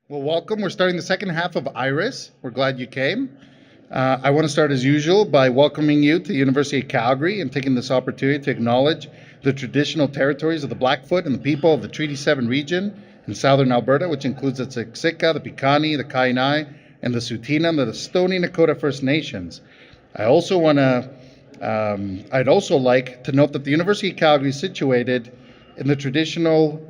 Well, welcome. We're starting the second half of IRIS. We're glad you came. I want to start as usual by welcoming you to the University of Calgary and taking this opportunity to acknowledge the traditional territories of the Blackfoot and the people of the Treaty 7 region in southern Alberta, which includes the Siksika, the Piikani, the Kainai, and the Tsuut'ina, and the Stoney Nakoda First Nations. I'd also like to note that the University of Calgary is situated in the traditional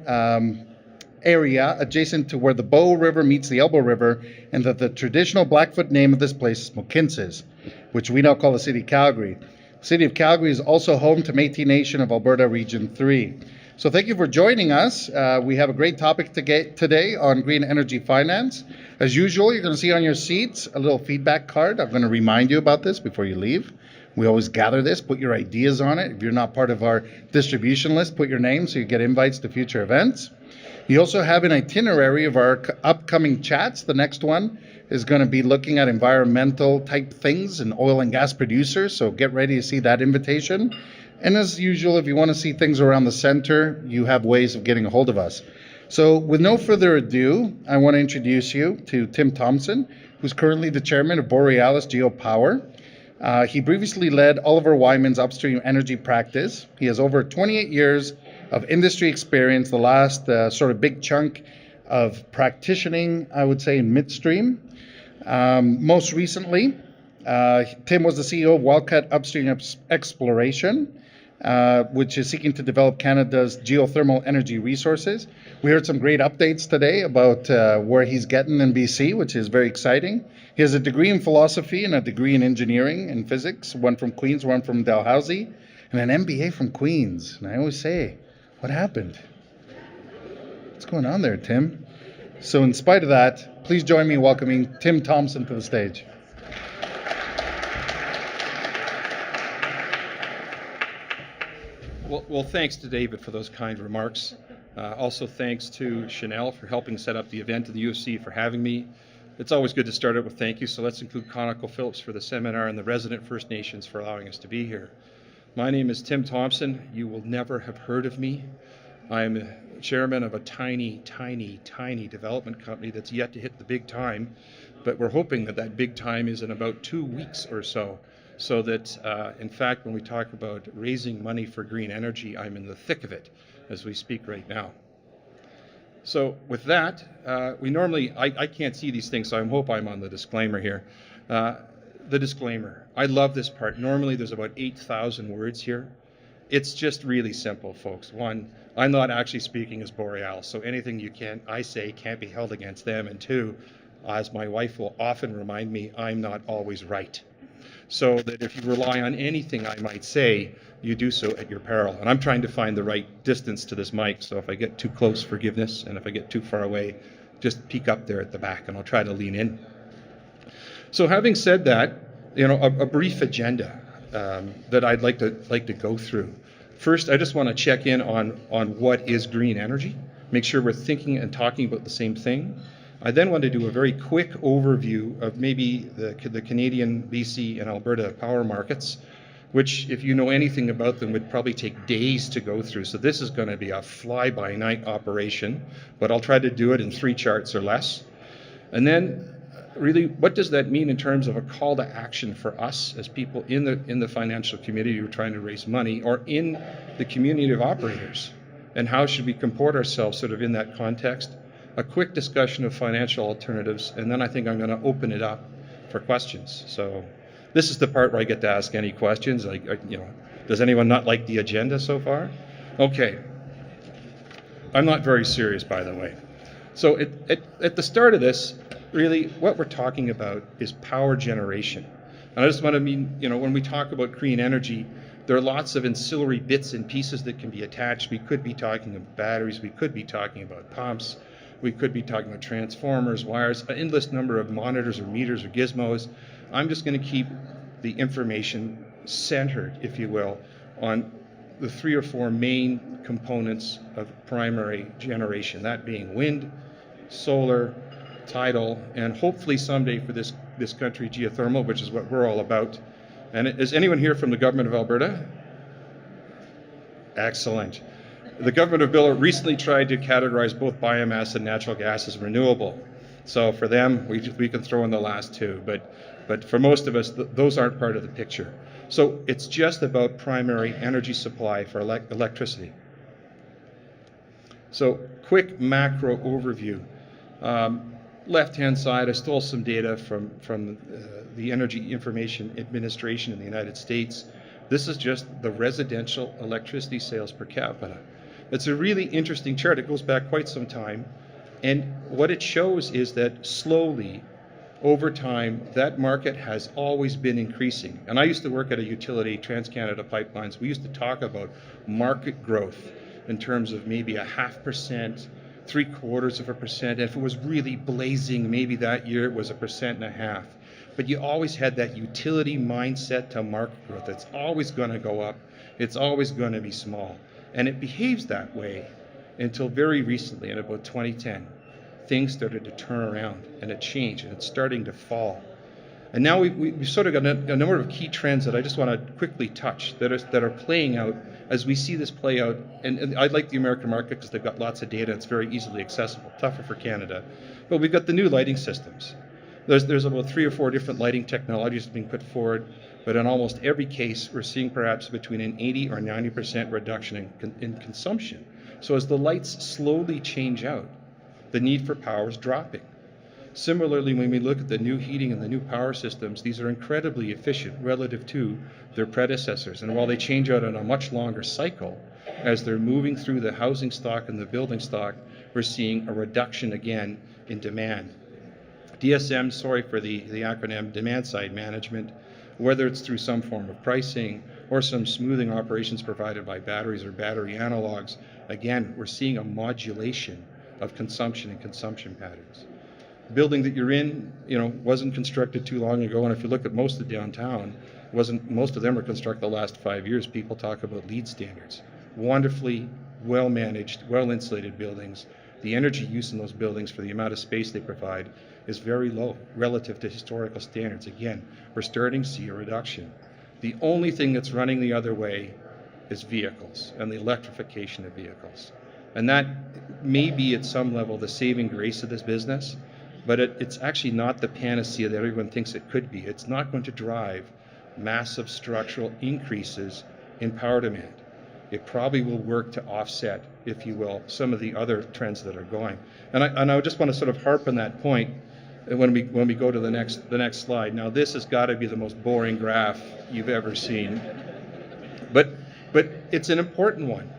area adjacent to where the Bow River meets the Elbow River, and that the traditional Blackfoot name of this place is Mohkinstsis, which we now call the City of Calgary. The City of Calgary is also home to Métis Nation of Alberta Region 3. So thank you for joining us. We have a great topic today on green energy finance. As usual, you're going to see on your seats a little feedback card. I'm going to remind you about this before you leave. We always gather this, put your ideas on it. If you're not part of our distribution list, put your name so you get invites to future events. You also have an itinerary of our upcoming chats. The next one is going to be looking at environmental type things and oil and gas producers, so get ready to see that invitation. And as usual, if you want to see things around the center, you have ways of getting a hold of us. So with no further ado, I want to introduce you to Tim Thompson, who's currently the chairman of Borealis GeoPower. He previously led Oliver Wyman's Upstream energy practice. He has over 28 years of industry experience, the last sort of big chunk of practicing, I would say, in Midstream. Most recently, Tim was the CEO of Wildcat Upstream Exploration, which is seeking to develop Canada's geothermal energy resources. We heard some great updates today about where he's getting in BC, which is very exciting. He has a degree in philosophy and a degree in engineering and physics, one from Queen's, one from Dalhousie, and an MBA from Queen's. And I always say, what happened? What's going on there, Tim? So in spite of that, please join me in welcoming Tim Thompson to the stage. Well, thanks to David for those kind remarks. Also, thanks to Chanel for helping set up the event and the UFC for having me. It's always good to start out with thank you, so let's include ConocoPhillips for the seminar and the resident First Nations for allowing us to be here. My name is Tim Thompson. You will never have heard of me. I'm chairman of a tiny development company that's yet to hit the big time, but we're hoping that that big time is in about 2 weeks or so. So that, in fact, when we talk about raising money for green energy, I'm in the thick of it as we speak right now. So with that, I can't see these things, so I hope I'm on the disclaimer here. The disclaimer. I love this part. Normally there's about 8,000 words here. It's just really simple, folks. One, I'm not actually speaking as Borealis, so anything I say can't be held against them. And two, as my wife will often remind me, I'm not always right. So that if you rely on anything I might say, you do so at your peril. And I'm trying to find the right distance to this mic, so if I get too close, forgiveness, and if I get too far away, just peek up there at the back and I'll try to lean in. So having said that, a brief agenda that I'd like to go through. First, I just want to check in on what is green energy, make sure we're thinking and talking about the same thing. I then want to do a very quick overview of maybe the Canadian, BC, and Alberta power markets, which, if you know anything about them, would probably take days to go through. So this is going to be a fly-by-night operation, but I'll try to do it in 3 charts or less. And then, really, what does that mean in terms of a call to action for us as people in the financial community who are trying to raise money, or in the community of operators? And how should we comport ourselves sort of in that context? A quick discussion of financial alternatives, and then I think I'm going to open it up for questions. So this is the part where I get to ask any questions. Does anyone not like the agenda so far? Okay. I'm not very serious, by the way. So at the start of this, really, what we're talking about is power generation. And I just want to when we talk about green energy, there are lots of ancillary bits and pieces that can be attached. We could be talking about batteries. We could be talking about pumps. We could be talking about transformers, wires, an endless number of monitors or meters or gizmos. I'm just going to keep the information centered, if you will, on the 3 or 4 main components of primary generation, that being wind, solar, tidal, and hopefully someday for this country, geothermal, which is what we're all about. And is anyone here from the government of Alberta? Excellent. The government of Alberta recently tried to categorize both biomass and natural gas as renewable. So for them, we can throw in the last two, but for most of us, those aren't part of the picture. So it's just about primary energy supply for electricity. So quick macro overview. Left-hand side, I stole some data from the Energy Information Administration in the United States. This is just the residential electricity sales per capita. It's a really interesting chart. It goes back quite some time. And what it shows is that slowly, over time, that market has always been increasing. And I used to work at a utility, TransCanada Pipelines. We used to talk about market growth in terms of maybe 0.5%, 0.75%. And if it was really blazing, maybe that year it was 1.5%. But you always had that utility mindset to market growth. It's always going to go up. It's always going to be small. And it behaves that way until very recently, in about 2010. Things started to turn around and it changed and it's starting to fall. And now we've sort of got a number of key trends that I just want to quickly touch that are playing out as we see this play out. And I like the American market because they've got lots of data. It's very easily accessible, tougher for Canada. But we've got the new lighting systems. There's about 3 or 4 different lighting technologies being put forward, but in almost every case, we're seeing perhaps between an 80 or 90% reduction in consumption. So as the lights slowly change out, the need for power is dropping. Similarly, when we look at the new heating and the new power systems, these are incredibly efficient relative to their predecessors. And while they change out on a much longer cycle, as they're moving through the housing stock and the building stock, we're seeing a reduction again in demand. DSM, sorry for the acronym, Demandside Management, whether it's through some form of pricing or some smoothing operations provided by batteries or battery analogs, again, we're seeing a modulation of consumption and consumption patterns. The building that you're in, wasn't constructed too long ago, and if you look at most of downtown, most of them were constructed the last 5 years. People talk about LEED standards. Wonderfully well-managed, well-insulated buildings. The energy use in those buildings for the amount of space they provide is very low relative to historical standards. Again, we're starting to see a reduction. The only thing that's running the other way is vehicles and the electrification of vehicles. And that may be at some level the saving grace of this business, but it's actually not the panacea that everyone thinks it could be. It's not going to drive massive structural increases in power demand. It probably will work to offset, if you will, some of the other trends that are going. And I just want to sort of harp on that point when we go to the next slide. Now, this has got to be the most boring graph you've ever seen, but it's an important one.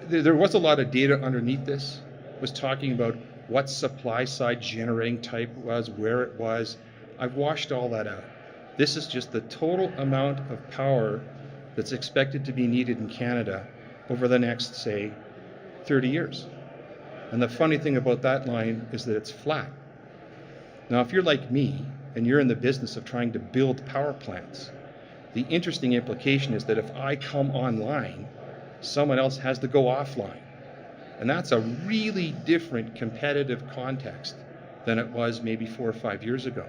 There was a lot of data underneath this. It was talking about what supply side generating type was, where it was. I've washed all that out. This is just the total amount of power that's expected to be needed in Canada over the next, say, 30 years. And the funny thing about that line is that it's flat. Now, if you're like me and you're in the business of trying to build power plants, the interesting implication is that if I come online, someone else has to go offline. And that's a really different competitive context than it was maybe 4 or 5 years ago.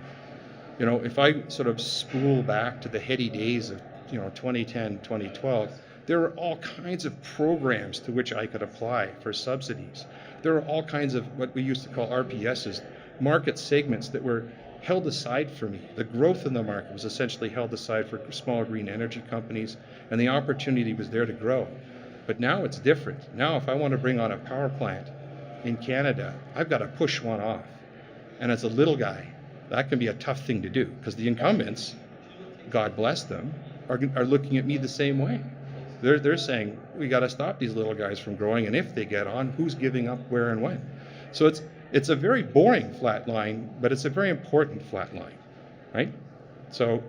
If I sort of spool back to the heady days of 2010, 2012, there were all kinds of programs to which I could apply for subsidies. There were all kinds of what we used to call RPSs, market segments that were held aside for me. The growth in the market was essentially held aside for small green energy companies, and the opportunity was there to grow. But now it's different. Now, if I want to bring on a power plant in Canada, I've got to push one off. And as a little guy, that can be a tough thing to do because the incumbents, God bless them, are looking at me the same way. They're saying, we got to stop these little guys from growing, and if they get on, who's giving up where and when? So it's a very boring flat line, but it's a very important flat line, right? So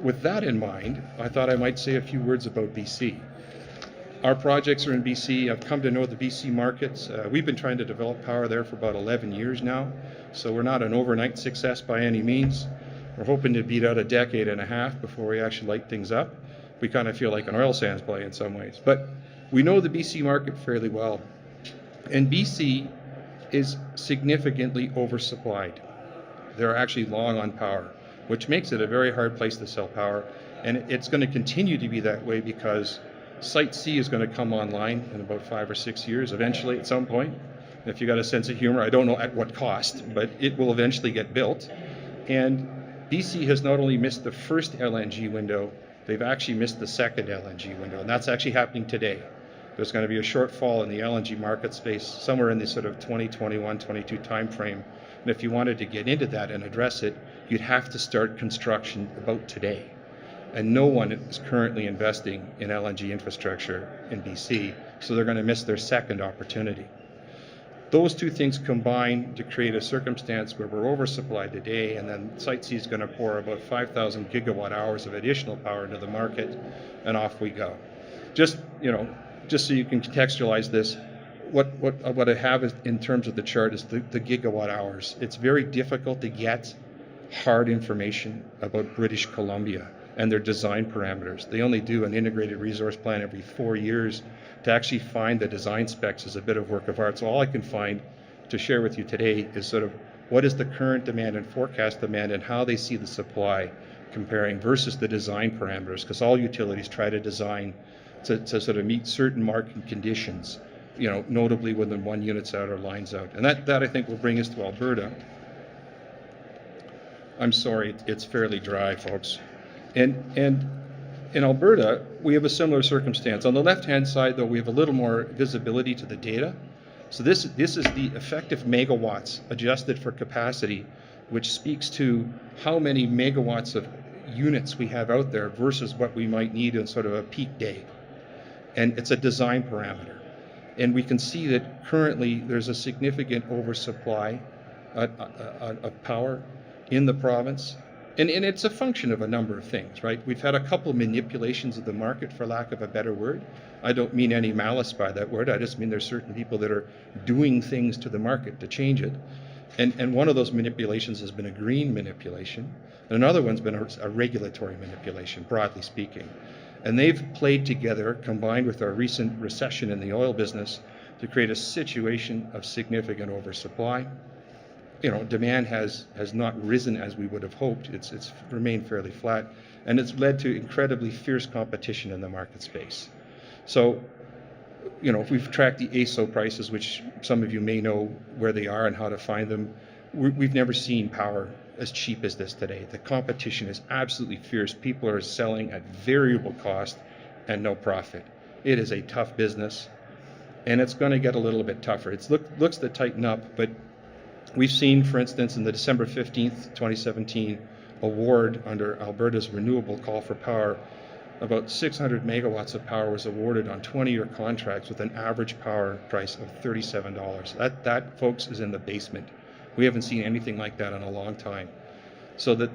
with that in mind, I thought I might say a few words about BC. Our projects are in BC. I've come to know the BC markets. We've been trying to develop power there for about 11 years now, so we're not an overnight success by any means. We're hoping to beat out a decade and a half before we actually light things up. We kind of feel like an oil sands play in some ways. But we know the BC market fairly well. And BC is significantly oversupplied. They're actually long on power, which makes it a very hard place to sell power. And it's going to continue to be that way because Site C is going to come online in about 5 or 6 years, eventually at some point. If you got a sense of humor, I don't know at what cost, but it will eventually get built. And BC has not only missed the first LNG window, they've actually missed the second LNG window, and that's actually happening today. There's going to be a shortfall in the LNG market space somewhere in the sort of 2021, 22 timeframe. And if you wanted to get into that and address it, you'd have to start construction about today. And no one is currently investing in LNG infrastructure in BC, so they're going to miss their second opportunity. Those two things combine to create a circumstance where we're oversupplied today, and then Site C is going to pour about 5,000 gigawatt hours of additional power into the market, and off we go. Just so you can contextualize this, what I have is, in terms of the chart, is the gigawatt hours. It's very difficult to get hard information about British Columbia and their design parameters. They only do an integrated resource plan every 4 years. To actually find the design specs is a bit of work of art. So all I can find to share with you today is sort of what is the current demand and forecast demand and how they see the supply comparing versus the design parameters, because all utilities try to design to sort of meet certain market conditions, notably when one unit's out or line's out. And that I think will bring us to Alberta. I'm sorry, it's fairly dry, folks. And in Alberta, we have a similar circumstance. On the left-hand side, though, we have a little more visibility to the data. So this is the effective megawatts adjusted for capacity, which speaks to how many megawatts of units we have out there versus what we might need in sort of a peak day. And it's a design parameter. And we can see that currently there's a significant oversupply of power in the province. And it's a function of a number of things, right? We've had a couple of manipulations of the market, for lack of a better word. I don't mean any malice by that word. I just mean there's certain people that are doing things to the market to change it. And one of those manipulations has been a green manipulation. And another one's been a regulatory manipulation, broadly speaking. And they've played together, combined with our recent recession in the oil business, to create a situation of significant oversupply. Demand has not risen as we would have hoped. It's remained fairly flat, and it's led to incredibly fierce competition in the market space. So, if we've tracked the AESO prices, which some of you may know where they are and how to find them, we've never seen power as cheap as this today. The competition is absolutely fierce. People are selling at variable cost and no profit. It is a tough business, and it's going to get a little bit tougher. It looks to tighten up, but we've seen, for instance, in the December 15th, 2017 award under Alberta's renewable call for power, about 600 megawatts of power was awarded on 20-year contracts with an average power price of $37. That, folks, is in the basement. We haven't seen anything like that in a long time. So that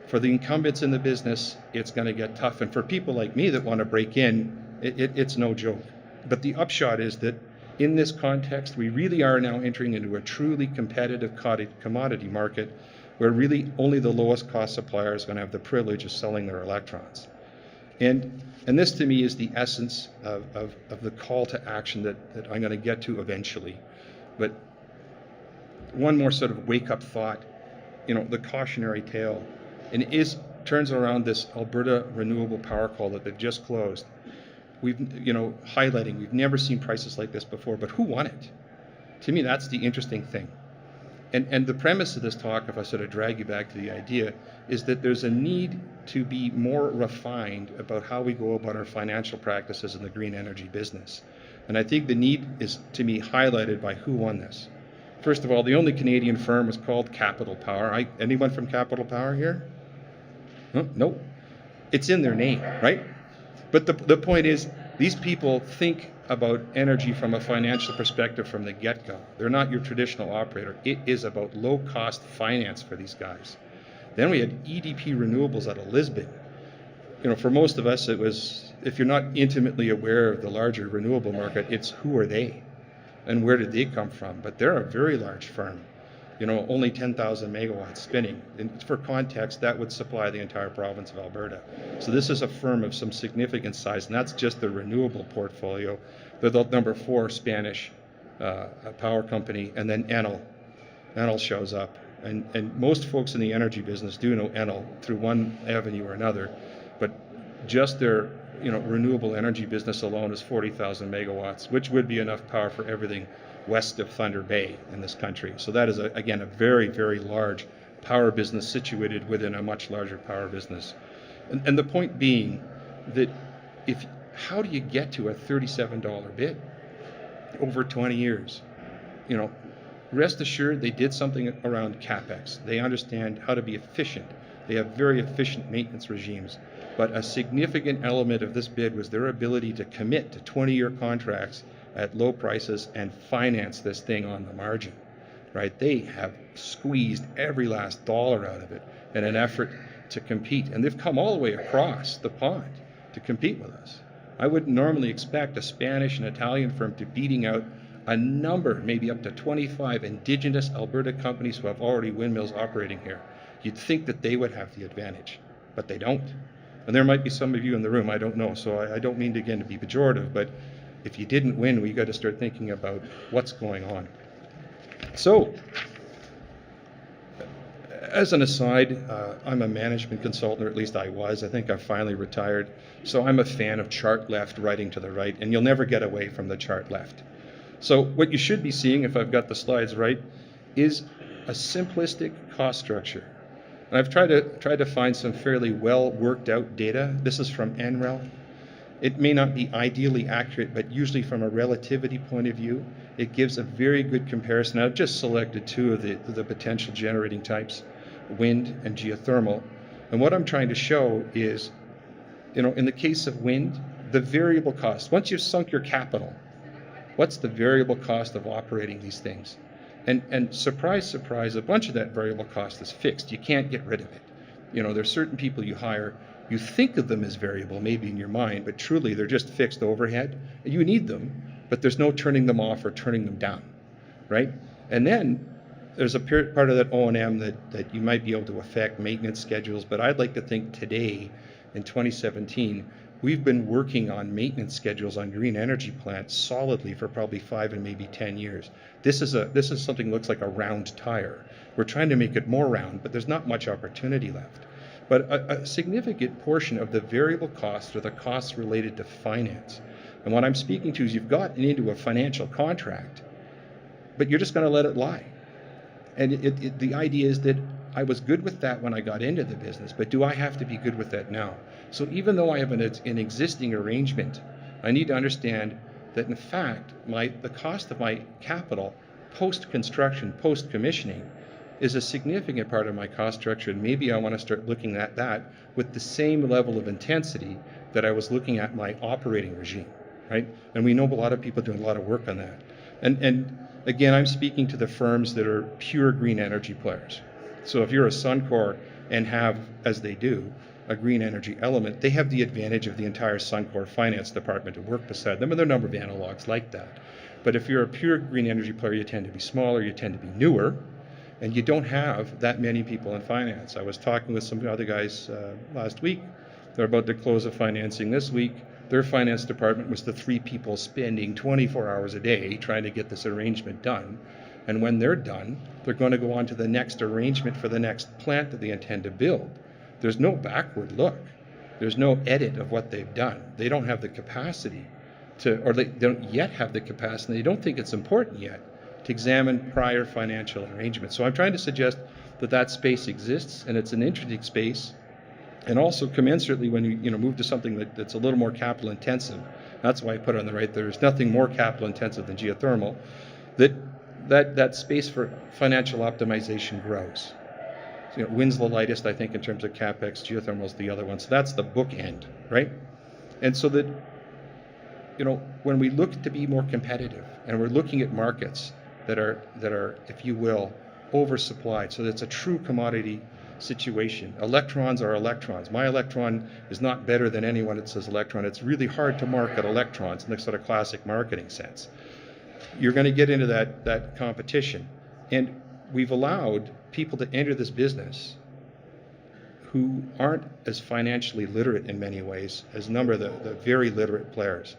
for the incumbents in the business, it's going to get tough. And for people like me that want to break in, it's no joke. But the upshot is that in this context, we really are now entering into a truly competitive commodity market where really only the lowest cost supplier is going to have the privilege of selling their electrons. And this to me is the essence of the call to action that I'm going to get to eventually. But one more sort of wake-up thought, the cautionary tale, and it turns around this Alberta renewable power call that they've just closed. We've, highlighting, we've never seen prices like this before, but who won it? To me, that's the interesting thing. And the premise of this talk, if I sort of drag you back to the idea, is that there's a need to be more refined about how we go about our financial practices in the green energy business. And I think the need is, to me, highlighted by who won this. First of all, the only Canadian firm was called Capital Power. Anyone from Capital Power here? No. It's in their name, right? But the point is, these people think about energy from a financial perspective from the get-go. They're not your traditional operator. It is about low-cost finance for these guys. Then we had EDP Renewables out of Lisbon. For most of us, it was, if you're not intimately aware of the larger renewable market, it's who are they and where did they come from? But they're a very large firm. Only 10,000 megawatts spinning. And for context, that would supply the entire province of Alberta. So this is a firm of some significant size, and that's just the renewable portfolio. They're the number 4 Spanish power company, and then Enel. Enel shows up. And most folks in the energy business do know Enel through one avenue or another, but just their renewable energy business alone is 40,000 megawatts, which would be enough power for everything west of Thunder Bay in this country. So that is, again, a very, very large power business situated within a much larger power business. And the point being that how do you get to a $37 bid over 20 years? Rest assured they did something around CapEx. They understand how to be efficient. They have very efficient maintenance regimes. But a significant element of this bid was their ability to commit to 20-year contracts at low prices and finance this thing on the margin, right? They have squeezed every last dollar out of it in an effort to compete. And they've come all the way across the pond to compete with us. I wouldn't normally expect a Spanish and Italian firm to beating out a number, maybe up to 25 indigenous Alberta companies who have already windmills operating here. You'd think that they would have the advantage, but they don't. And there might be some of you in the room, I don't know, so I don't mean to, again, to be pejorative, but if you didn't win, we got to start thinking about what's going on. So, as an aside, I'm a management consultant, or at least I was. I think I've finally retired. So I'm a fan of chart left, writing to the right, and you'll never get away from the chart left. So what you should be seeing, if I've got the slides right, is a simplistic cost structure. And I've tried to find some fairly well worked out data. This is from Enel. It may not be ideally accurate, but usually from a relativity point of view, it gives a very good comparison. I've just selected two of the potential generating types, wind and geothermal. And what I'm trying to show is, in the case of wind, the variable cost. Once you've sunk your capital, what's the variable cost of operating these things? And surprise, surprise, a bunch of that variable cost is fixed. You can't get rid of it. There's certain people you hire, you think of them as variable, maybe in your mind, but truly they're just fixed overhead. You need them, but there's no turning them off or turning them down, right? And then there's a part of that O&M that you might be able to affect maintenance schedules, but I'd like to think today, in 2017, we've been working on maintenance schedules on green energy plants solidly for probably 5 and maybe 10 years. This is something that looks like a round tire. We're trying to make it more round, but there's not much opportunity left. But a significant portion of the variable costs are the costs related to finance. And what I'm speaking to is you've gotten into a financial contract, but you're just going to let it lie. And the idea is that I was good with that when I got into the business, but do I have to be good with that now? So even though I have an existing arrangement, I need to understand that in fact, the cost of my capital post-construction, post-commissioning, is a significant part of my cost structure, and maybe I want to start looking at that with the same level of intensity that I was looking at my operating regime, right? And we know a lot of people doing a lot of work on that. And again, I'm speaking to the firms that are pure green energy players. So if you're a Suncor and have, as they do, a green energy element, they have the advantage of the entire Suncor finance department to work beside them, and there are a number of analogs like that. But if you're a pure green energy player, you tend to be smaller, you tend to be newer, and you don't have that many people in finance. I was talking with some other guys last week. They're about to close a financing this week. Their finance department was the 3 people spending 24 hours a day trying to get this arrangement done. And when they're done, they're going to go on to the next arrangement for the next plant that they intend to build. There's no backward look. There's no edit of what they've done. They don't have the capacity or they don't yet have the capacity. They don't think it's important yet to examine prior financial arrangements. So I'm trying to suggest that space exists, and it's an interesting space. And also commensurately, when you move to something that's a little more capital intensive, that's why I put it on the right. There's nothing more capital intensive than geothermal. That space for financial optimization grows. So, wind's the lightest, I think, in terms of capex. Geothermal is the other one. So that's the bookend, right? And so that, when we look to be more competitive, and we're looking at markets that are, if you will, oversupplied, so that's a true commodity situation. Electrons are electrons. My electron is not better than anyone that says electron. It's really hard to market electrons in the sort of classic marketing sense. You're going to get into that competition. And we've allowed people to enter this business who aren't as financially literate in many ways as a number of the very literate players.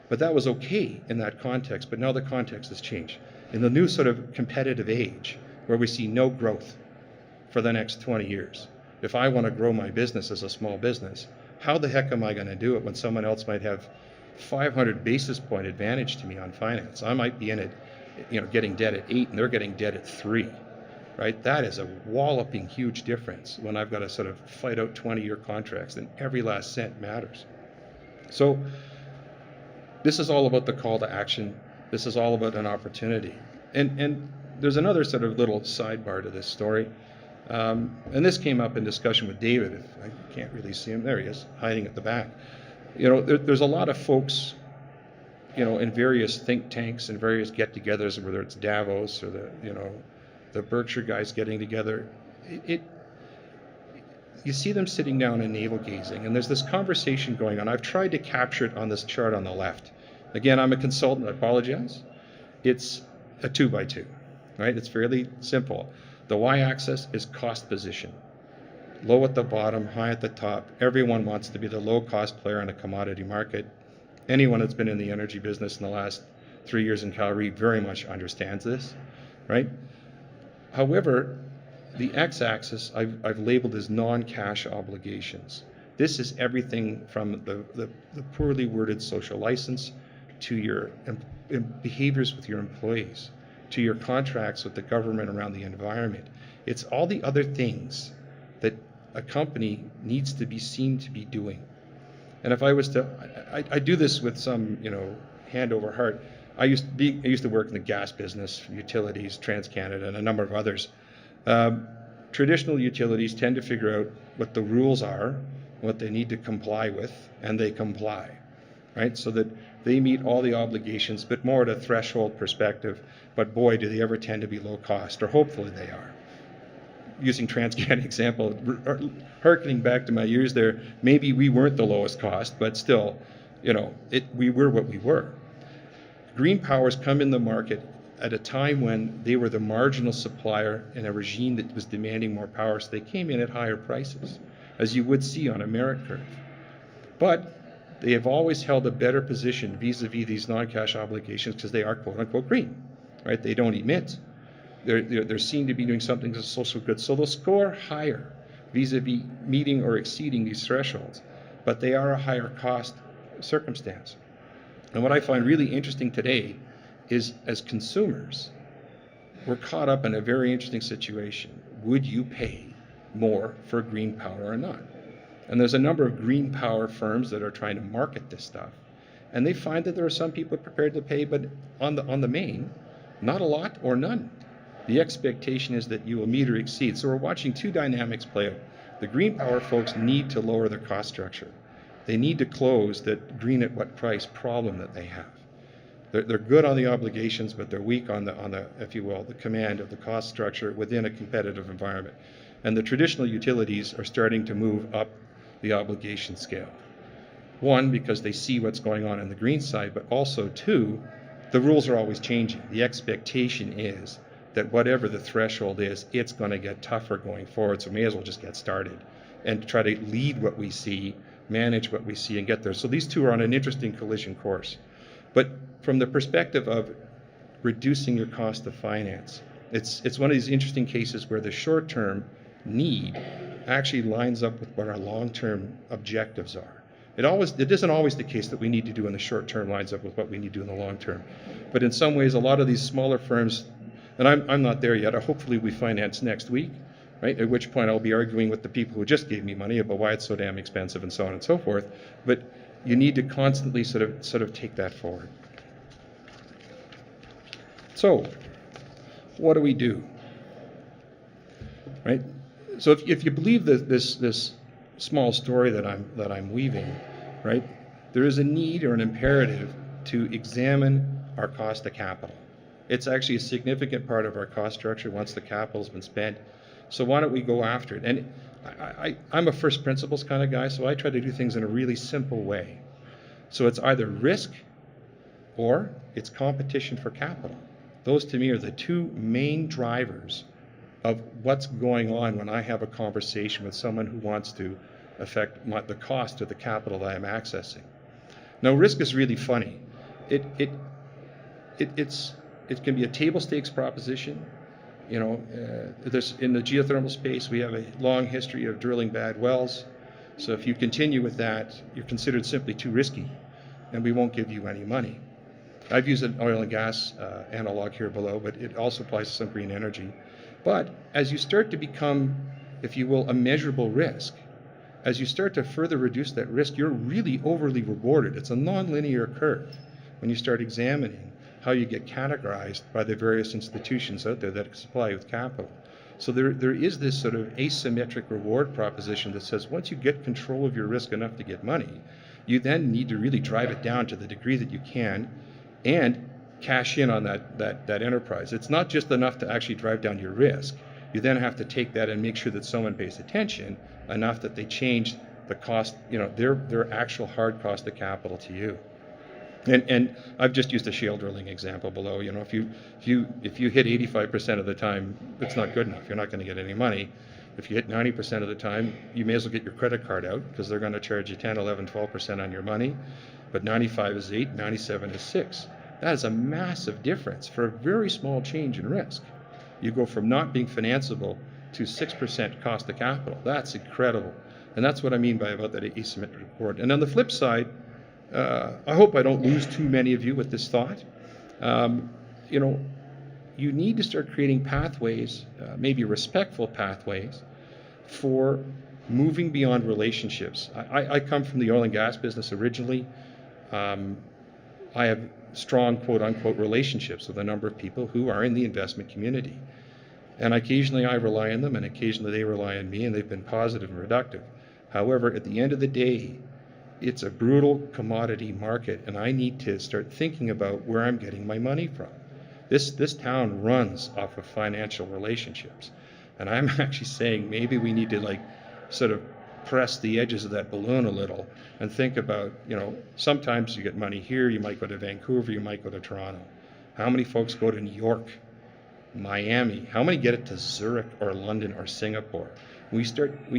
But that was okay in that context, but now the context has changed. In the new sort of competitive age, where we see no growth for the next 20 years, if I want to grow my business as a small business, how the heck am I going to do it when someone else might have 500 basis point advantage to me on finance? I might be in it, getting debt at 8 and they're getting debt at 3, right? That is a walloping huge difference when I've got to sort of fight out 20-year contracts and every last cent matters. So this is all about the call to action. This is all about an opportunity. And there's another sort of little sidebar to this story. And this came up in discussion with David. If I can't really see him, there he is, hiding at the back. There's a lot of folks, in various think tanks and various get-togethers, whether it's Davos or the Berkshire guys getting together. You see them sitting down and navel-gazing, and there's this conversation going on. I've tried to capture it on this chart on the left. Again, I'm a consultant, I apologize. It's a 2x2, right? It's fairly simple. The y-axis is cost position. Low at the bottom, high at the top. Everyone wants to be the low-cost player in a commodity market. Anyone that's been in the energy business in the last 3 years in Calgary very much understands this, right? However, the x-axis I've labeled as non-cash obligations. This is everything from the poorly worded social license to your behaviors with your employees, to your contracts with the government around the environment. It's all the other things that a company needs to be seen to be doing. And if I was to, I do this with some, hand over heart. I used to work in the gas business, utilities, TransCanada, and a number of others. Traditional utilities tend to figure out what the rules are, what they need to comply with, and they comply, right? So that they meet all the obligations, but more at a threshold perspective. But boy, do they ever tend to be low cost, or hopefully they are. Using TransCanada example, hearkening back to my years there, maybe we weren't the lowest cost, but still, we were what we were. Green powers come in the market at a time when they were the marginal supplier in a regime that was demanding more power, so they came in at higher prices, as you would see on a merit curve. But they have always held a better position vis-a-vis these non-cash obligations because they are quote-unquote green, right? They don't emit. They're seen to be doing something that's social good, so they'll score higher vis-a-vis meeting or exceeding these thresholds, but they are a higher cost circumstance. And what I find really interesting today is, as consumers, we're caught up in a very interesting situation. Would you pay more for green power or not? And there's a number of green power firms that are trying to market this stuff. And they find that there are some people prepared to pay, but on the main, not a lot or none. The expectation is that you will meet or exceed. So we're watching two dynamics play out. The green power folks need to lower their cost structure. They need to close that green at what price problem that they have. They're good on the obligations, but they're weak on the, if you will, the command of the cost structure within a competitive environment. And the traditional utilities are starting to move up the obligation scale. One, because they see what's going on the green side, but also two, the rules are always changing. The expectation is that whatever the threshold is, it's going to get tougher going forward, so may as well just get started and try to lead what we see, manage what we see, and get there. So these two are on an interesting collision course. But from the perspective of reducing your cost of finance, it's one of these interesting cases where the short-term need actually lines up with what our long-term objectives are. It isn't always the case that we need to do in the short term lines up with what we need to do in the long term. But in some ways, a lot of these smaller firms, and I'm not there yet, hopefully we finance next week, right? At which point I'll be arguing with the people who just gave me money about why it's so damn expensive and so on and so forth. But you need to constantly sort of take that forward. So, what do we do? Right? So if you believe that this small story that I'm weaving, right? There is a need or an imperative to examine our cost of capital. It's actually a significant part of our cost structure once the capital's been spent. So why don't we go after it? And I'm a first principles kind of guy, so I try to do things in a really simple way. So it's either risk or it's competition for capital. Those to me are the two main drivers of what's going on when I have a conversation with someone who wants to affect the cost of the capital that I'm accessing. Now, risk is really funny. It can be a table stakes proposition. There's in the geothermal space, we have a long history of drilling bad wells. So if you continue with that, you're considered simply too risky, and we won't give you any money. I've used an oil and gas analog here below, but it also applies to some green energy. But as you start to become, if you will, a measurable risk, as you start to further reduce that risk, you're really overly rewarded. It's a non-linear curve when you start examining how you get categorized by the various institutions out there that supply you with capital. So there is this sort of asymmetric reward proposition that says once you get control of your risk enough to get money, you then need to really drive it down to the degree that you can and cash in on that enterprise. It's not just enough to actually drive down your risk. You then have to take that and make sure that someone pays attention enough that they change the cost, their actual hard cost of capital to you. And I've just used a shale drilling example below. If you hit 85% of the time, it's not good enough. You're not going to get any money. If you hit 90% of the time, you may as well get your credit card out because they're going to charge you 10, 11, 12% on your money. But 95 is 8, 97 is 6. That is a massive difference for a very small change in risk. You go from not being financeable to 6% cost of capital. That's incredible. And that's what I mean by about that asymmetric reward. And on the flip side, I hope I don't lose too many of you with this thought. You need to start creating pathways, maybe respectful pathways, for moving beyond relationships. I come from the oil and gas business originally. I have strong quote-unquote relationships with a number of people who are in the investment community. And occasionally I rely on them, and occasionally they rely on me, and they've been positive and productive. However, at the end of the day, it's a brutal commodity market, and I need to start thinking about where I'm getting my money from. This town runs off of financial relationships, and I'm actually saying maybe we need to sort of press the edges of that balloon a little and think about, sometimes you get money here, you might go to Vancouver, you might go to Toronto. How many folks go to New York, Miami? How many get it to Zurich or London or Singapore? We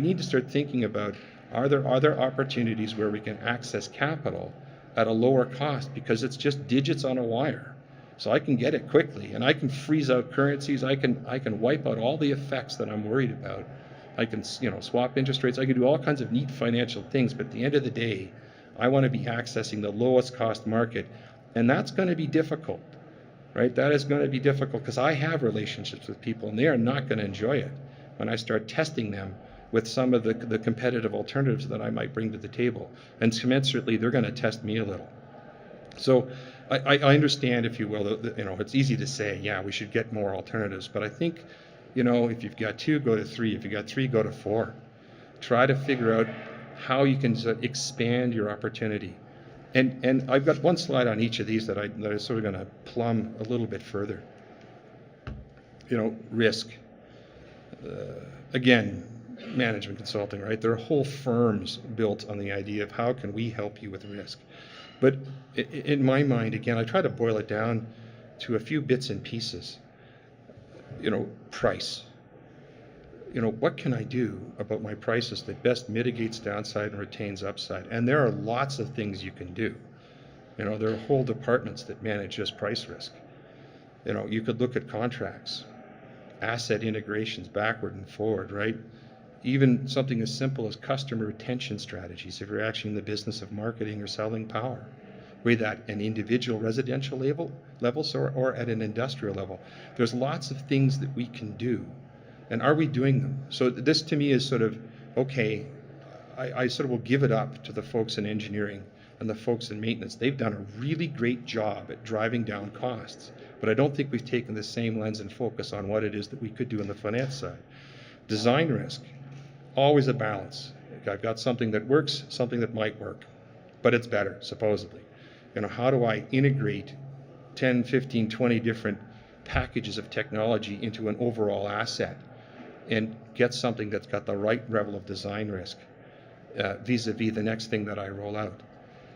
need to start thinking about, are there opportunities where we can access capital at a lower cost because it's just digits on a wire? So I can get it quickly, and I can freeze out currencies. I can wipe out all the effects that I'm worried about. I can swap interest rates. I can do all kinds of neat financial things. But at the end of the day, I want to be accessing the lowest cost market, and that's going to be difficult, right? That is going to be difficult because I have relationships with people, and they are not going to enjoy it when I start testing them with some of the competitive alternatives that I might bring to the table. And commensurately, they're going to test me a little. So I understand, if you will, it's easy to say, yeah, we should get more alternatives. But I think, if you've got 2, go to 3. If you've got 3, go to 4. Try to figure out how you can expand your opportunity. And I've got one slide on each of these that I'm sort of going to plumb a little bit further. Risk. Again, management consulting, right? There are whole firms built on the idea of how can we help you with risk. But in my mind, again, I try to boil it down to a few bits and pieces. Price. What can I do about my prices that best mitigates downside and retains upside? And there are lots of things you can do. There are whole departments that manage just price risk. You could look at contracts, asset integrations backward and forward, right? Even something as simple as customer retention strategies if you're actually in the business of marketing or selling power, whether at an individual residential levels or at an industrial level. There's lots of things that we can do. And are we doing them? So this to me is sort of, okay, I sort of will give it up to the folks in engineering and the folks in maintenance. They've done a really great job at driving down costs, but I don't think we've taken the same lens and focus on what it is that we could do on the finance side. Design risk. Always a balance. I've got something that works, something that might work, but it's better, supposedly. How do I integrate 10, 15, 20 different packages of technology into an overall asset and get something that's got the right level of design risk vis-a-vis the next thing that I roll out?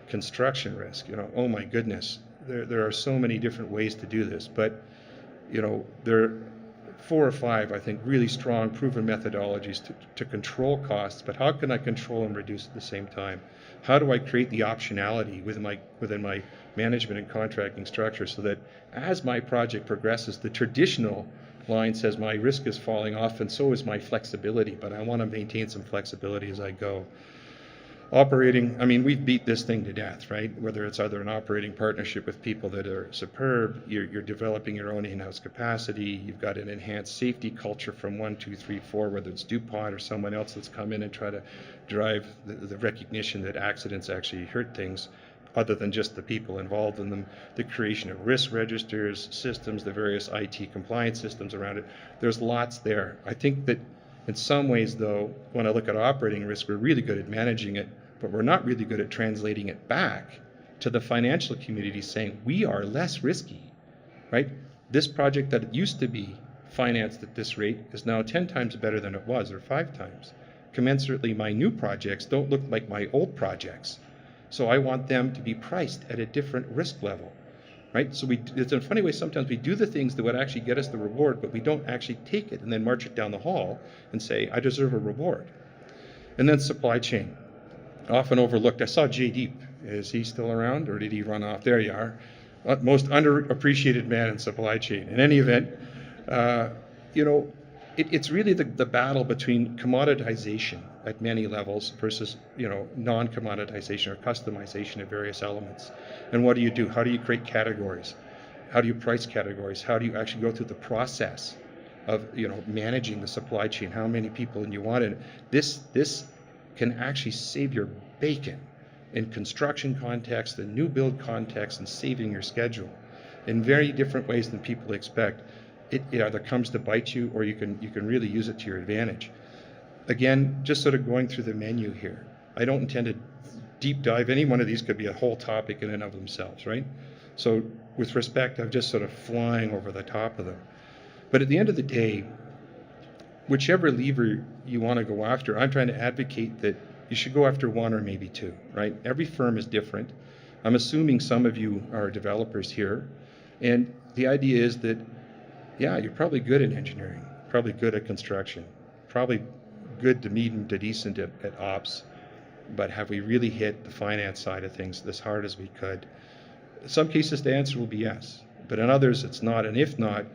Construction risk, oh my goodness, there are so many different ways to do this, but there are 4 or 5, I think, really strong, proven methodologies to control costs, but how can I control and reduce at the same time? How do I create the optionality within my management and contracting structure so that as my project progresses, the traditional line says my risk is falling off and so is my flexibility, but I want to maintain some flexibility as I go. Operating, I mean, we've beat this thing to death, right? Whether it's either an operating partnership with people that are superb, you're developing your own in-house capacity, you've got an enhanced safety culture from 1, 2, 3, 4, whether it's DuPont or someone else that's come in and try to drive the recognition that accidents actually hurt things, other than just the people involved in them, the creation of risk registers, systems, the various IT compliance systems around it. There's lots there. I think that in some ways, though, when I look at operating risk, we're really good at managing it, but we're not really good at translating it back to the financial community saying we are less risky, right? This project that used to be financed at this rate is now 10 times better than it was, or 5 times. Commensurately, my new projects don't look like my old projects. So I want them to be priced at a different risk level, right? So it's a funny way, sometimes we do the things that would actually get us the reward, but we don't actually take it and then march it down the hall and say, I deserve a reward. And then supply chain, often overlooked. I saw Jay Deep. Is he still around, or did he run off? There you are. Most underappreciated man in supply chain. In any event, it's really the battle between commoditization at many levels versus non-commoditization or customization of various elements. And what do you do? How do you create categories? How do you price categories? How do you actually go through the process of managing the supply chain? How many people you want in? This can actually save your bacon in construction context, the new build context, and saving your schedule in very different ways than people expect. It either comes to bite you, or you can really use it to your advantage. Again, just sort of going through the menu here. I don't intend to deep dive. Any one of these could be a whole topic in and of themselves, right? So with respect, I'm just sort of flying over the top of them. But at the end of the day, whichever lever you want to go after, I'm trying to advocate that you should go after one or maybe two, right? Every firm is different. I'm assuming some of you are developers here. And the idea is that, yeah, you're probably good at engineering, probably good at construction, probably good to medium to decent at ops, but have we really hit the finance side of things as hard as we could? In some cases, the answer will be yes, but in others, it's not. And if not,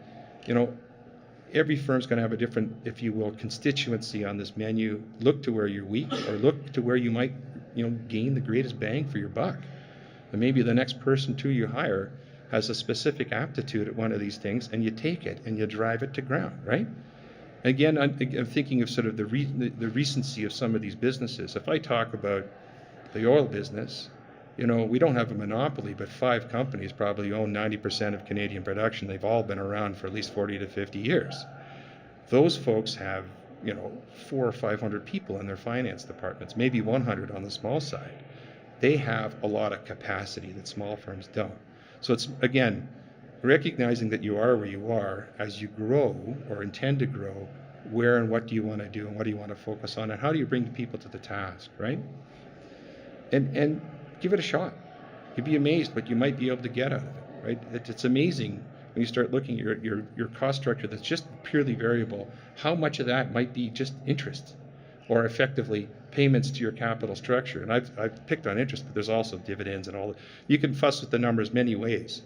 every firm's going to have a different, if you will, constituency on this menu. Look to where you're weak, or look to where you might, gain the greatest bang for your buck. And maybe the next person you hire has a specific aptitude at one of these things, and you take it and you drive it to ground, right? Again, I'm thinking of sort of the recency of some of these businesses. If I talk about the oil business, we don't have a monopoly, but 5 companies probably own 90% of Canadian production. They've all been around for at least 40 to 50 years. Those folks have, 400 or 500 people in their finance departments, maybe 100 on the small side. They have a lot of capacity that small firms don't. So it's, again, recognizing that you are where you are as you grow or intend to grow, where and what do you want to do and what do you want to focus on, and how do you bring the people to the task, right? And give it a shot. You'd be amazed what you might be able to get out of it, right? It's amazing when you start looking at your cost structure that's just purely variable, how much of that might be just interest or effectively payments to your capital structure. And I've picked on interest, but there's also dividends and all that. You can fuss with the numbers many ways,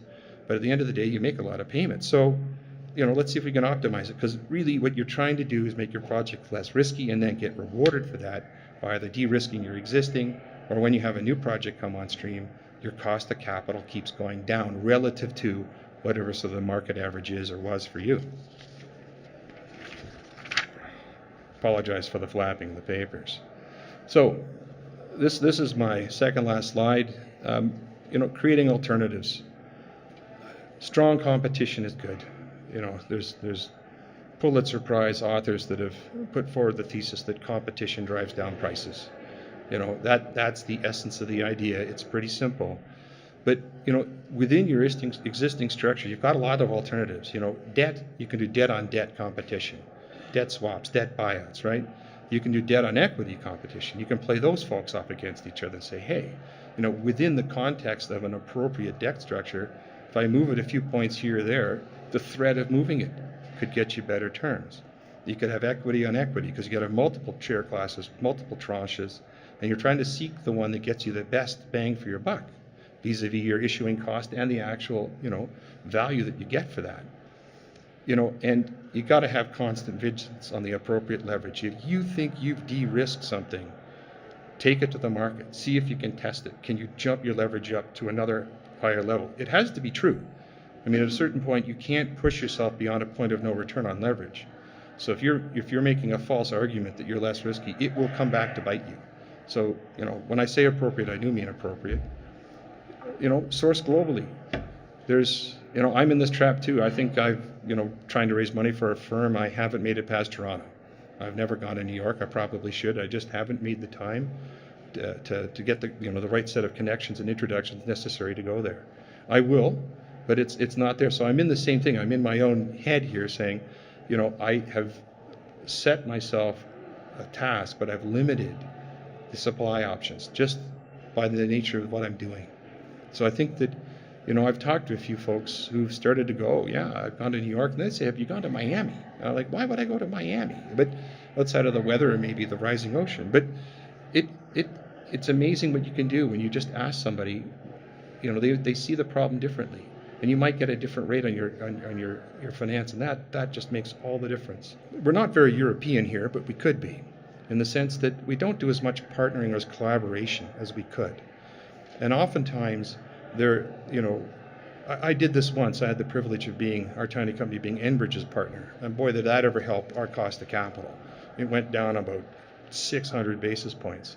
but at the end of the day, you make a lot of payments. So, let's see if we can optimize it, because really what you're trying to do is make your project less risky and then get rewarded for that by either de-risking your existing, or when you have a new project come on stream, your cost of capital keeps going down relative to whatever sort of the market average is or was for you. Apologize for the flapping of the papers. So this is my second last slide. Creating alternatives. Strong competition is good. There's Pulitzer Prize authors that have put forward the thesis that competition drives down prices. That's the essence of the idea. It's pretty simple. But, within your existing structure, you've got a lot of alternatives. Debt, you can do debt on debt competition, debt swaps, debt buyouts, right? You can do debt on equity competition. You can play those folks off against each other and say, hey, within the context of an appropriate debt structure, if I move it a few points here or there, the threat of moving it could get you better terms. You could have equity on equity because you got to have multiple share classes, multiple tranches, and you're trying to seek the one that gets you the best bang for your buck, vis-a-vis your issuing cost and the actual, value that you get for that. And you got to have constant vigilance on the appropriate leverage. If you think you've de-risked something, Take it to the market. See if you can test it. Can you jump your leverage up to another higher level? It has to be true. I mean, at a certain point, you can't push yourself beyond a point of no return on leverage. So if you're making a false argument that you're less risky, it will come back to bite you. So, when I say appropriate, I do mean appropriate. Source globally. There's, I'm in this trap too. I think trying to raise money for a firm, I haven't made it past Toronto. I've never gone to New York. I probably should. I just haven't made the time to get the right set of connections and introductions necessary to go there. I will, but it's not there. So I'm in the same thing. I'm in my own head here saying, I have set myself a task, but I've limited the supply options just by the nature of what I'm doing. So I think that, I've talked to a few folks who've started to go, yeah, I've gone to New York, and they say, have you gone to Miami? And I'm like, why would I go to Miami? But outside of the weather and maybe the rising ocean. But it's amazing what you can do when you just ask somebody, they see the problem differently. And you might get a different rate on your finance, and that just makes all the difference. We're not very European here, but we could be, in the sense that we don't do as much partnering or as collaboration as we could. And oftentimes, I did this once. I had the privilege of our tiny company being Enbridge's partner. And boy, did that ever help our cost of capital. It went down about 600 basis points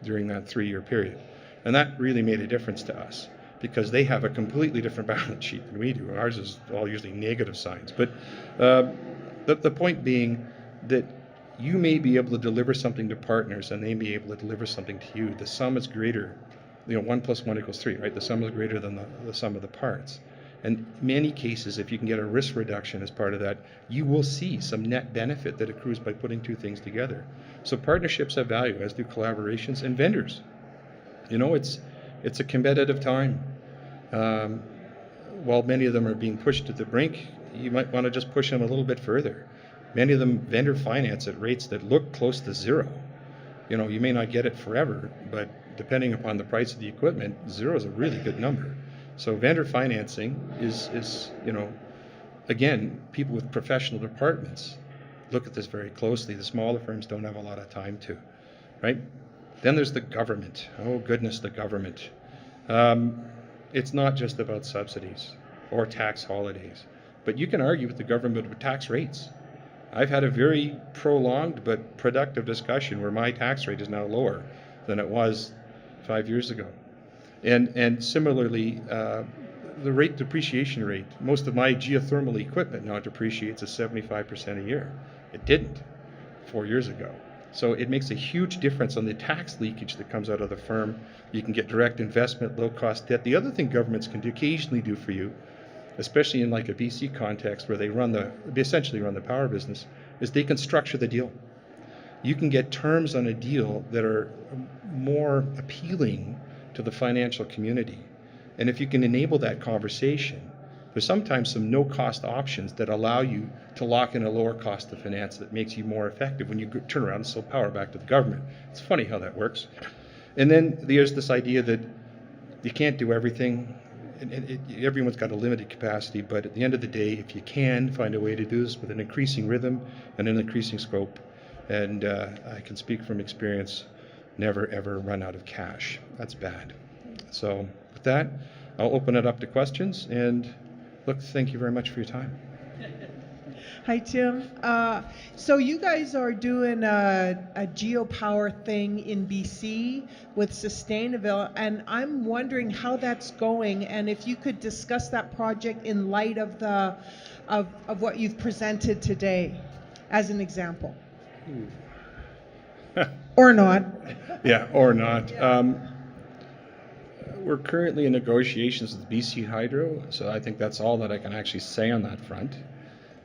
during that 3-year period. And that really made a difference to us because they have a completely different balance sheet than we do. Ours is all usually negative signs. But the point being that you may be able to deliver something to partners and they may be able to deliver something to you. The sum is greater. 1 + 1 = 3, right? The sum is greater than the sum of the parts. And in many cases, if you can get a risk reduction as part of that, you will see some net benefit that accrues by putting two things together. So partnerships have value, as do collaborations and vendors. It's a competitive time. While many of them are being pushed to the brink, you might want to just push them a little bit further. Many of them vendor finance at rates that look close to zero. You may not get it forever, but depending upon the price of the equipment, 0 is a really good number. So vendor financing is again, people with professional departments look at this very closely. The smaller firms don't have a lot of time to, right? Then there's the government. Oh goodness, the government. It's not just about subsidies or tax holidays, but you can argue with the government about tax rates. I've had a very prolonged but productive discussion where my tax rate is now lower than it was 5 years ago. And similarly, the depreciation rate, most of my geothermal equipment now depreciates at 75% a year. It didn't 4 years ago. So it makes a huge difference on the tax leakage that comes out of the firm. You can get direct investment, low cost debt. The other thing governments can occasionally do for you, especially in like a BC context where they essentially run the power business, is they can structure the deal. You can get terms on a deal that are more appealing to the financial community. And if you can enable that conversation, there's sometimes some no-cost options that allow you to lock in a lower cost of finance that makes you more effective when you turn around and sell power back to the government. It's funny how that works. And then there's this idea that you can't do everything. Everyone's got a limited capacity, but at the end of the day, if you can find a way to do this with an increasing rhythm and an increasing scope, and I can speak from experience, never ever run out of cash. That's bad. So with that, I'll open it up to questions, and look, thank you very much for your time. Hi, Tim. So you guys are doing a GeoPower thing in BC with Sustainable, and I'm wondering how that's going, and if you could discuss that project in light of of what you've presented today, as an example. Or not. Yeah, or not. We're currently in negotiations with BC Hydro, so I think that's all that I can actually say on that front,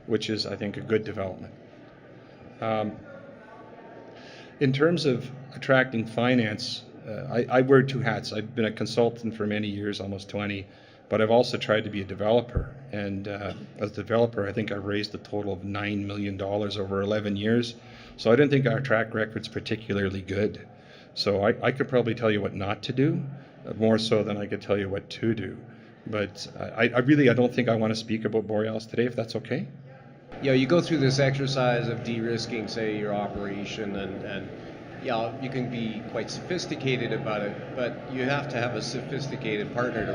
which is, I think, a good development. In terms of attracting finance, I wear two hats. I've been a consultant for many years, almost 20, but I've also tried to be a developer. And as a developer, I think I've raised a total of $9 million over 11 years. So I don't think our track record's particularly good. So I could probably tell you what not to do, more so than I could tell you what to do. But I don't think I want to speak about Borealis today, if that's okay. You go through this exercise of de-risking, say, your operation, and yeah, you can be quite sophisticated about it, but you have to have a sophisticated partner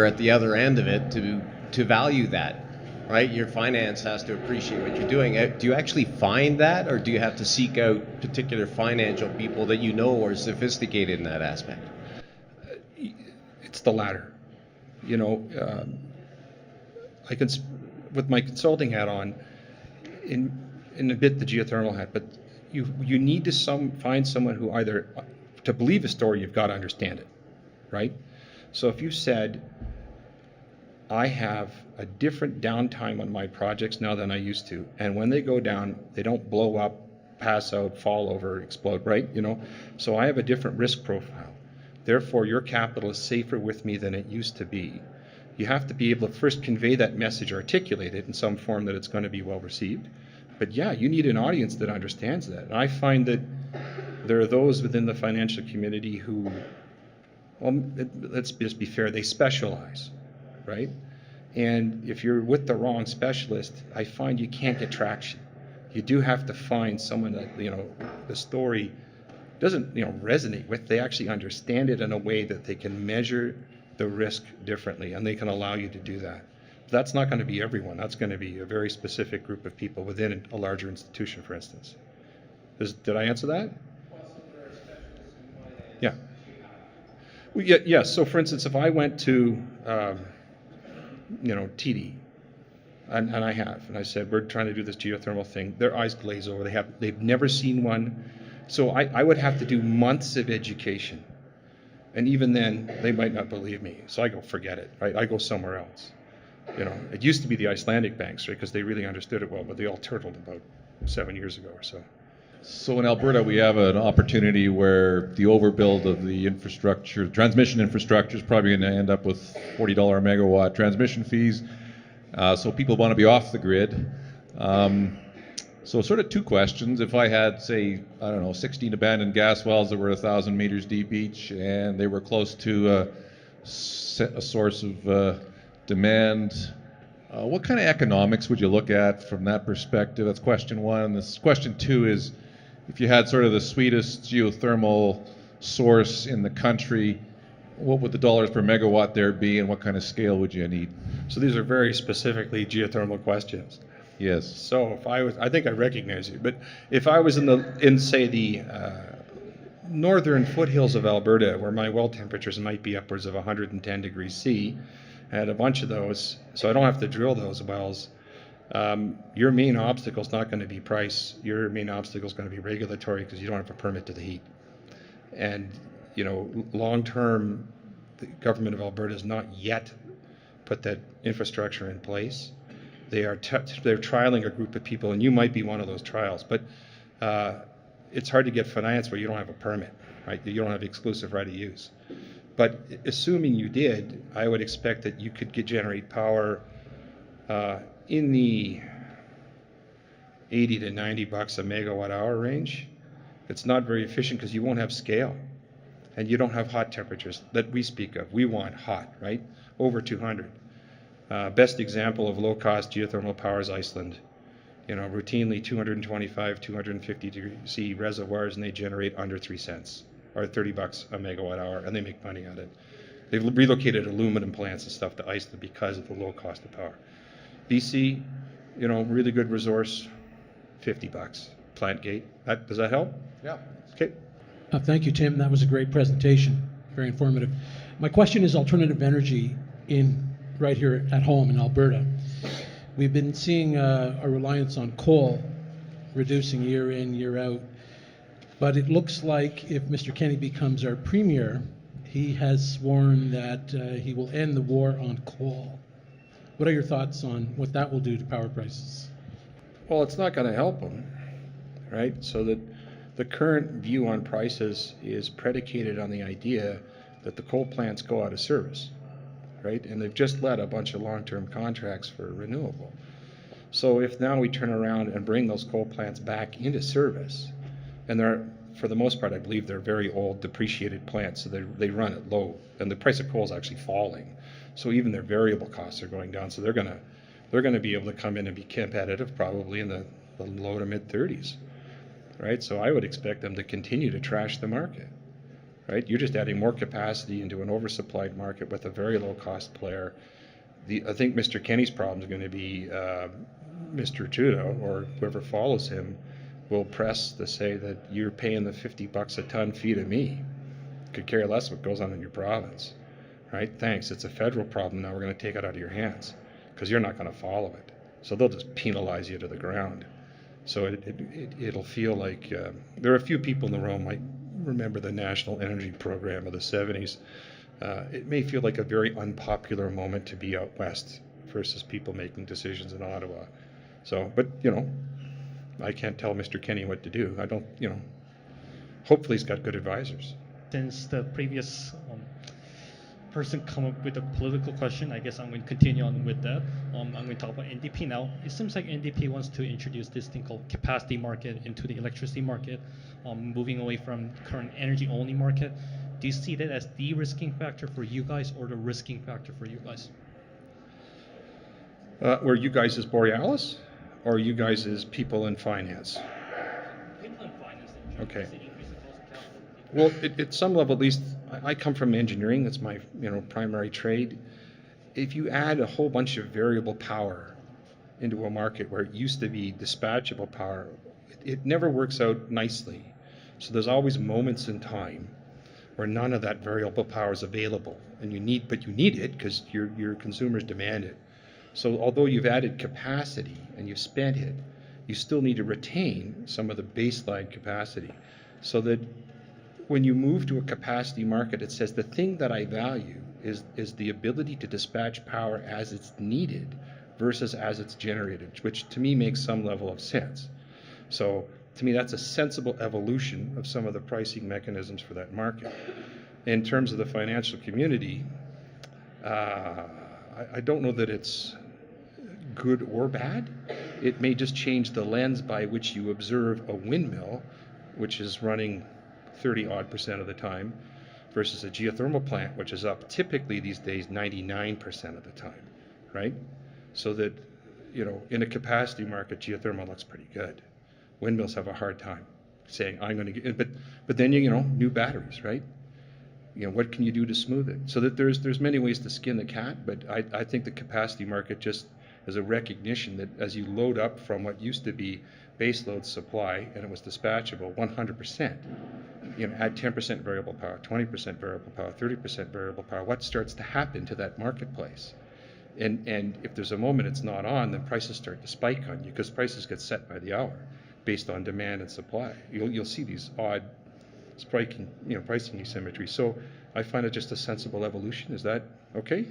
at the other end of it to value that, right? Your finance has to appreciate what you're doing. Do you actually find that, or do you have to seek out particular financial people that you know are sophisticated in that aspect? It's the latter. You know, I can, with my consulting hat on, in a bit the geothermal hat, but you need to find someone who either, to believe a story, you've got to understand it, right? So if you said, I have a different downtime on my projects now than I used to, and when they go down, they don't blow up, pass out, fall over, explode, right? You know, so I have a different risk profile. Therefore, your capital is safer with me than it used to be. You have to be able to first convey that message, articulate it in some form that it's going to be well received. But yeah, you need an audience that understands that. And I find that there are those within the financial community who, well, let's just be fair, they specialize, right? And if you're with the wrong specialist, I find you can't get traction. You do have to find someone that, you know, the story doesn't, you know, resonate with. They actually understand it in a way that they can measure the risk differently, and they can allow you to do that. That's not going to be everyone. That's going to be a very specific group of people within a larger institution, for instance. Did I answer that? Yeah. Well, yeah. So, for instance, if I went to, you know, TD, and I have, and I said, we're trying to do this geothermal thing, their eyes glaze over. They've never seen one. So I would have to do months of education. And even then, they might not believe me. So I go, forget it, right? I go somewhere else. You know, it used to be the Icelandic banks, right? Because they really understood it well, but they all turtled about 7 years ago or so. So in Alberta, we have an opportunity where the overbuild of the infrastructure, transmission infrastructure, is probably going to end up with $40 a megawatt transmission fees. So people want to be off the grid. So sort of two questions. If I had, say, I don't know, 16 abandoned gas wells that were 1,000 meters deep each, and they were close to a source of demand, what kind of economics would you look at from that perspective? That's question one. This question two is, if you had sort of the sweetest geothermal source in the country, what would the dollars per megawatt there be, and what kind of scale would you need? So these are very specifically geothermal questions. Yes. So if I think I recognize you, but if I was in say the northern foothills of Alberta, where my well temperatures might be upwards of 110 degrees C, I had a bunch of those, so I don't have to drill those wells. Your main obstacle is not going to be price. Your main obstacle is going to be regulatory, because you don't have a permit to the heat. And you know, long term, the government of Alberta has not yet put that infrastructure in place. They're trialing a group of people, and you might be one of those trials. But it's hard to get finance where you don't have a permit, right? You don't have exclusive right of use. But assuming you did, I would expect that you could generate power in the 80 to 90 bucks a megawatt hour range. It's not very efficient because you won't have scale, and you don't have hot temperatures that we speak of. We want hot, right? Over 200. Best example of low-cost geothermal power is Iceland. You know, routinely 225, 250 degree C reservoirs, and they generate under 3 cents, or 30 bucks a megawatt hour, and they make money on it. They've relocated aluminum plants and stuff to Iceland because of the low cost of power. BC, you know, really good resource, 50 bucks. Plant gate. Does that help? Yeah. Okay. Thank you, Tim. That was a great presentation. Very informative. My question is alternative energy right here at home in Alberta. We've been seeing a reliance on coal reducing year in, year out. But it looks like if Mr. Kenney becomes our premier, he has sworn that he will end the war on coal. What are your thoughts on what that will do to power prices? Well, it's not going to help them, right? So that the current view on prices is predicated on the idea that the coal plants go out of service, right? And they've just let a bunch of long-term contracts for renewable. So if now we turn around and bring those coal plants back into service, and they're, for the most part, I believe they're very old, depreciated plants, so they run at low, and the price of coal is actually falling. So even their variable costs are going down. So they're gonna be able to come in and be competitive, probably in the low to mid 30s. right? So I would expect them to continue to trash the market, right? You're just adding more capacity into an oversupplied market with a very low cost player. I think Mr. Kenny's problem is going to be Mr. Trudeau or whoever follows him will press to say that you're paying the $50 a ton fee to me. Could care less what goes on in your province, right? Thanks, it's a federal problem. Now we're going to take it out of your hands because you're not going to follow it. So they'll just penalize you to the ground. So it'll feel like there are a few people in the room might remember the National Energy Program of the 70s. It may feel like a very unpopular moment to be out west versus people making decisions in Ottawa. So, but I can't tell Mr. Kenny what to do. I don't, hopefully he's got good advisors. Since the previous person come up with a political question, I guess I'm going to continue on with that. I'm going to talk about NDP now. It seems like NDP wants to introduce this thing called capacity market into the electricity market, moving away from current energy-only market. Do you see that as the risking factor for you guys or the risking factor for you guys? Were you guys as Borealis or you guys as people in finance? People in finance. Okay. Well, at some level, at least, I come from engineering. That's my primary trade. If you add a whole bunch of variable power into a market where it used to be dispatchable power, it never works out nicely. So there's always moments in time where none of that variable power is available, and you need it because your consumers demand it. So although you've added capacity and you've spent it, you still need to retain some of the baseline capacity, so that when you move to a capacity market, it says the thing that I value is the ability to dispatch power as it's needed versus as it's generated, which to me makes some level of sense. So to me, that's a sensible evolution of some of the pricing mechanisms for that market. In terms of the financial community, I don't know that it's good or bad. It may just change the lens by which you observe a windmill, which is running 30-odd% of the time, versus a geothermal plant, which is up typically these days 99% of the time, right? So that, in a capacity market, geothermal looks pretty good. Windmills have a hard time saying, I'm going to get, but then, new batteries, right? What can you do to smooth it? So that there's many ways to skin the cat, but I think the capacity market just is a recognition that as you load up from what used to be baseload supply and it was dispatchable 100%, add 10% variable power, 20% variable power, 30% variable power, what starts to happen to that marketplace? And if there's a moment it's not on, then prices start to spike on you because prices get set by the hour based on demand and supply. You'll see these odd spiking, pricing asymmetry. So I find it just a sensible evolution. Is that okay?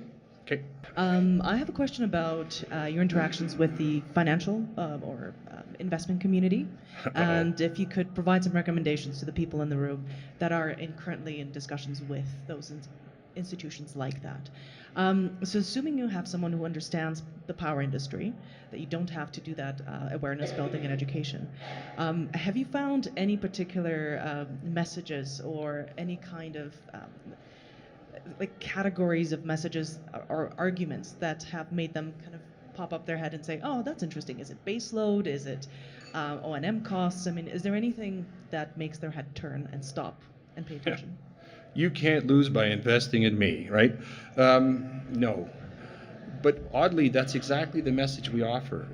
Okay. I have a question about your interactions with the financial or investment community, and if you could provide some recommendations to the people in the room that are currently in discussions with those institutions like that. So assuming you have someone who understands the power industry, that you don't have to do that awareness building and education, have you found any particular messages or any kind of categories of messages or arguments that have made them kind of pop up their head and say, oh, that's interesting. Is it base load? Is it O&M costs? I mean, is there anything that makes their head turn and stop and pay attention? You can't lose by investing in me, right? No. But oddly, that's exactly the message we offer.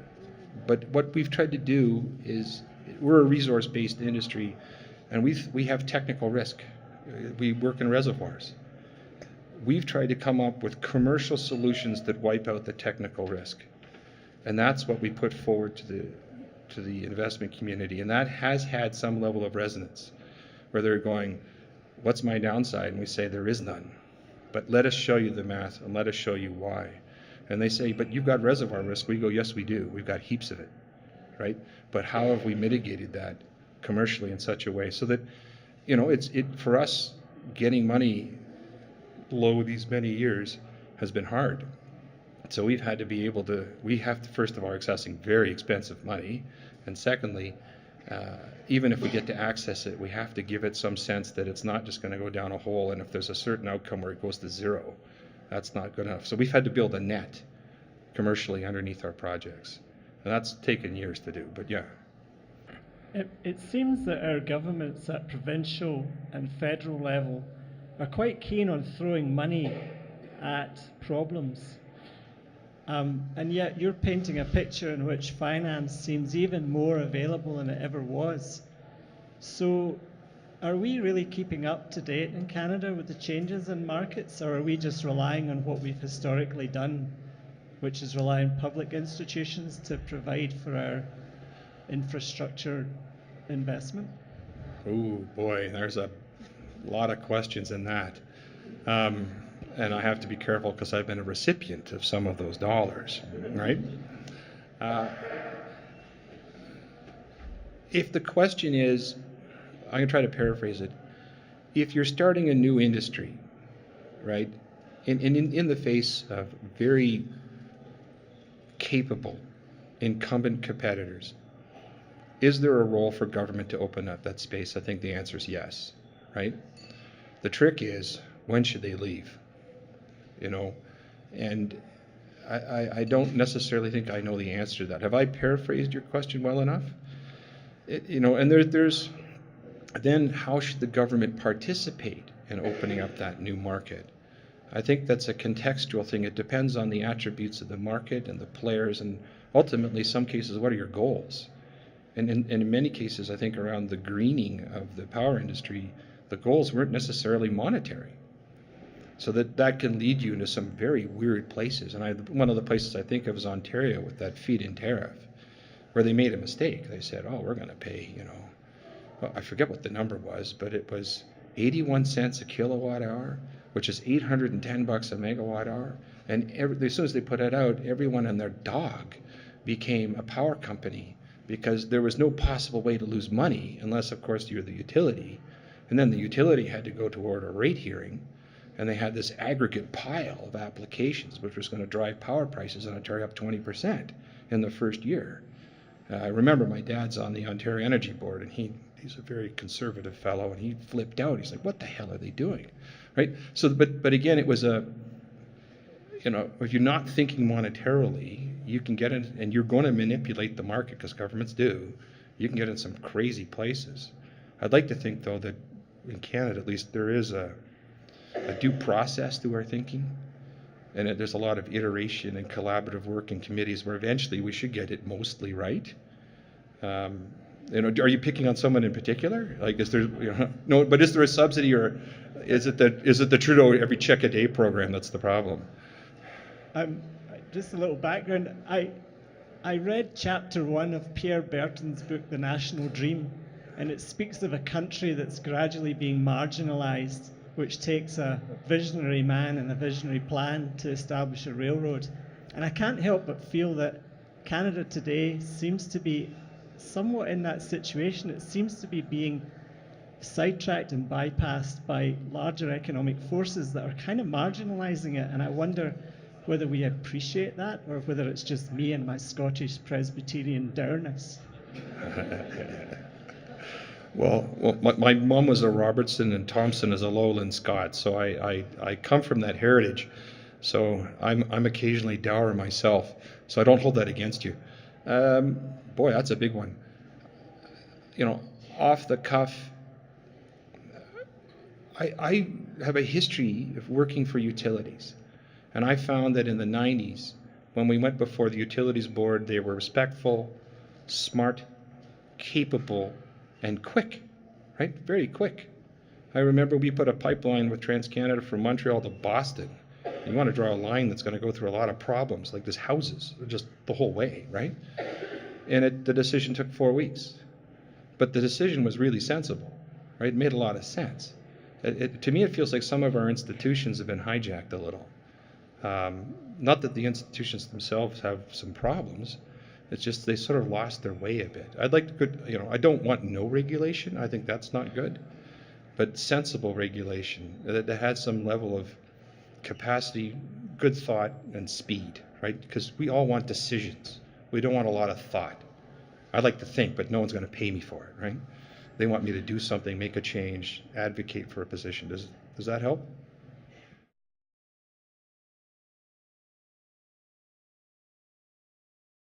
But what we've tried to do is, we're a resource-based industry, and we have technical risk. We work in reservoirs. We've tried to come up with commercial solutions that wipe out the technical risk. And that's what we put forward to the investment community. And that has had some level of resonance, where they're going, what's my downside? And we say, there is none. But let us show you the math and let us show you why. And they say, but you've got reservoir risk. We go, yes, we do. We've got heaps of it, right? But how have we mitigated that commercially in such a way so that, for us, getting money below these many years has been hard. So we have to, first of all, accessing very expensive money. And secondly, even if we get to access it, we have to give it some sense that it's not just going to go down a hole, and if there's a certain outcome where it goes to zero, that's not good enough. So we've had to build a net commercially underneath our projects. And that's taken years to do, but yeah. It seems that our governments at provincial and federal level are quite keen on throwing money at problems. And yet you're painting a picture in which finance seems even more available than it ever was. So are we really keeping up to date in Canada with the changes in markets, or are we just relying on what we've historically done, which is rely on public institutions to provide for our infrastructure investment? Oh boy, there's a lot of questions in that. And I have to be careful because I've been a recipient of some of those dollars, right? If the question is, I'm going to try to paraphrase it. If you're starting a new industry, right, in the face of very capable incumbent competitors, is there a role for government to open up that space? I think the answer is yes, right? The trick is, when should they leave? You know, and I don't necessarily think I know the answer to that. Have I paraphrased your question well enough? You know, and there's then how should the government participate in opening up that new market? I think that's a contextual thing. It depends on the attributes of the market and the players, and ultimately, some cases, what are your goals? And in many cases, I think around the greening of the power industry, the goals weren't necessarily monetary. So that can lead you into some very weird places. And one of the places I think of is Ontario with that feed-in tariff, where they made a mistake. They said, oh, we're going to pay, you know, well, I forget what the number was, but it was 81 cents a kilowatt hour, which is $810 a megawatt hour. And as soon as they put it out, everyone and their dog became a power company, because there was no possible way to lose money unless, of course, you're the utility. And then the utility had to go to order a rate hearing, and they had this aggregate pile of applications, which was going to drive power prices in Ontario up 20% in the first year. I remember my dad's on the Ontario Energy Board, and he's a very conservative fellow, and he flipped out. He's like, what the hell are they doing? Right? So, but again, it was you know, if you're not thinking monetarily, you can get in, and you're going to manipulate the market, because governments do. You can get in some crazy places. I'd like to think, though, that in Canada, at least, there is a due process to our thinking, and there's a lot of iteration and collaborative work in committees where eventually we should get it mostly right. You know, are you picking on someone in particular? Like, is there, you know, no? But is there a subsidy, or is it the Trudeau every check a day program that's the problem? Just a little background. I read chapter 1 of Pierre Berton's book, The National Dream, and it speaks of a country that's gradually being marginalized, which takes a visionary man and a visionary plan to establish a railroad. And I can't help but feel that Canada today seems to be somewhat in that situation. It seems to be being sidetracked and bypassed by larger economic forces that are kind of marginalizing it. And I wonder whether we appreciate that, or whether it's just me and my Scottish Presbyterian dourness. Well, my mom was a Robertson and Thompson is a Lowland Scot, so I come from that heritage. So I'm occasionally dour myself, so I don't hold that against you. Boy, that's a big one. You know, off the cuff, I have a history of working for utilities, and I found that in the 90s, when we went before the utilities board, they were respectful, smart, capable, and quick, right? Very quick. I remember we put a pipeline with TransCanada from Montreal to Boston. You want to draw a line that's going to go through a lot of problems, like there's houses, just the whole way, right? And the decision took 4 weeks. But the decision was really sensible, right? It made a lot of sense. To me, it feels like some of our institutions have been hijacked a little. Not that the institutions themselves have some problems. It's just they sort of lost their way a bit. I'd like to, you know, I don't want no regulation. I think that's not good. But sensible regulation that has some level of capacity, good thought, and speed, right? Because we all want decisions. We don't want a lot of thought. I'd like to think, but no one's going to pay me for it, right? They want me to do something, make a change, advocate for a position. Does that help?